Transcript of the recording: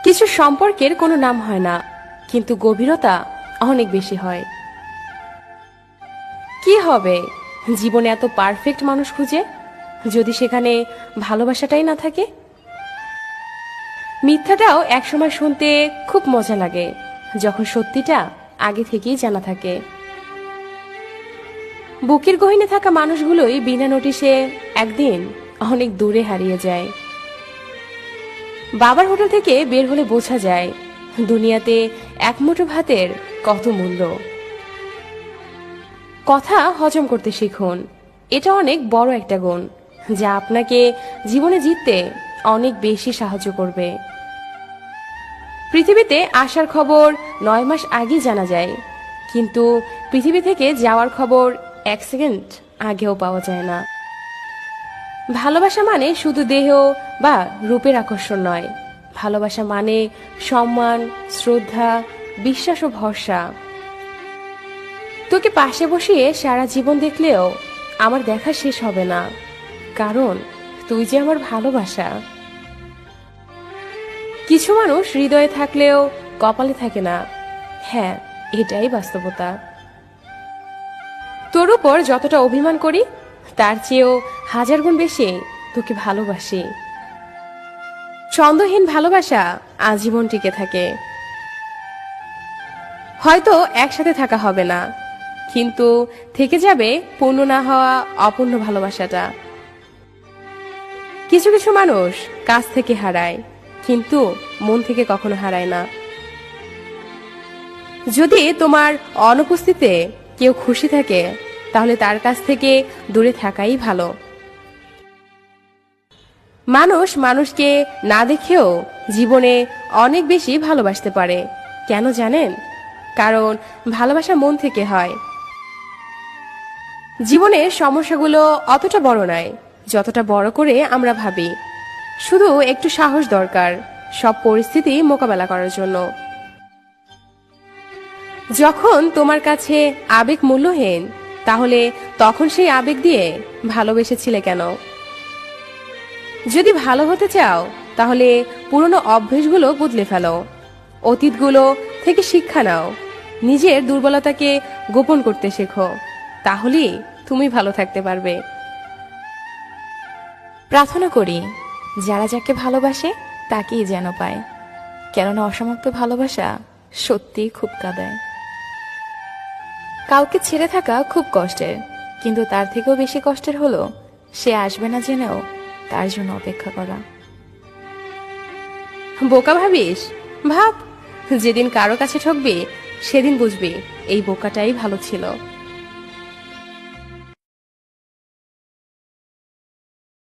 কিছু সম্পর্কের কোনো নাম হয় না, কিন্তু গভীরতা অনেক বেশি হয়। কি হবে জীবনে এত পারফেক্ট মানুষ খুঁজে, যদি সেখানে ভালোবাসাটাই না থাকে? মিথ্যাটাও একসময় শুনতে খুব মজা লাগে, যখন সত্যিটা আগে থেকেই জানা থাকে। বুকের গহীনে থাকা মানুষগুলোই বিনা নোটিশে একদিন অনেক দূরে হারিয়ে যায়। বাবার হোটেল থেকে বের হলে বোঝা যায় দুনিয়াতে এক মুঠো ভাতের কত মূল্য। কথা হজম করতে শিখুন, এটা অনেক বড় একটা গুণ, যা আপনাকে জীবনে জিততে অনেক বেশি সাহায্য করবে। পৃথিবীতে আসার খবর 9 মাস আগে জানা যায়, কিন্তু পৃথিবী থেকে যাওয়ার খবর 1 সেকেন্ড আগেও পাওয়া যায় না। ভালোবাসা মানে শুধু দেহ বা রূপের আকর্ষণ নয়, ভালোবাসা মানে সম্মান, শ্রদ্ধা, বিশ্বাস ও ভরসা। তোকে পাশে বসিয়ে সারা জীবন দেখলেও আমার দেখা শেষ হবে না, কারণ তুই যে আমার ভালোবাসা। কিছু মানুষ হৃদয়ে থাকলেও কপালে থাকে না, হ্যাঁ এটাই বাস্তবতা। তোর উপর যতটা অভিমান করি, তার চেয়েও 1000 গুণ বেশি তোকে ভালোবাসি। ছন্দহীন ভালোবাসা আজীবন টিকে থাকে। হয়তো একসাথে থাকা হবে না, কিন্তু থেকে যাবে পূর্ণ না হওয়া অপূর্ণ ভালোবাসাটা। কিছু কিছু মানুষ কাছ থেকে হারায়, কিন্তু মন থেকে কখনো হারায় না। যদি তোমার অনুপস্থিতিতে কেউ খুশি থাকে, তাহলে তার কাছ থেকে দূরে থাকাই ভালো। মানুষ মানুষকে না দেখেও জীবনে অনেক বেশি ভালোবাসতে পারে। কেন জানেন? কারণ ভালোবাসা মন থেকে হয়। জীবনের সমস্যাগুলো অতটা বড় নয় যতটা বড় করে আমরা ভাবি। শুধু একটু সাহস দরকার সব পরিস্থিতি মোকাবেলা করার জন্য। যখন তোমার কাছে আবেগ মূল্যহীন, তাহলে তখন সেই আবেগ দিয়ে ভালোবেসেছিলে কেন? যদি ভালো হতে চাও, তাহলে পুরনো অভ্যেসগুলো বদলে ফেলো, অতীতগুলো থেকে শিক্ষা নাও, নিজের দুর্বলতাকে গোপন করতে শেখো, তাহলেই তুমি ভালো থাকতে পারবে। প্রার্থনা করি যারা যাকে ভালোবাসে তাকেই যেন পায়, কেননা অসমাপ্ত ভালোবাসা সত্যিই খুব কাঁদায়। কাউকে ছেড়ে থাকা খুব কষ্টের, কিন্তু তার থেকেও বেশি কষ্টের হলো সে আসবে না জেনেও তার জন্য অপেক্ষা করা। বোকা ভাবিস? ভাব, যেদিন কারো কাছে ঠকবি সেদিন বুঝবি এই বোকাটাই ভালো ছিল।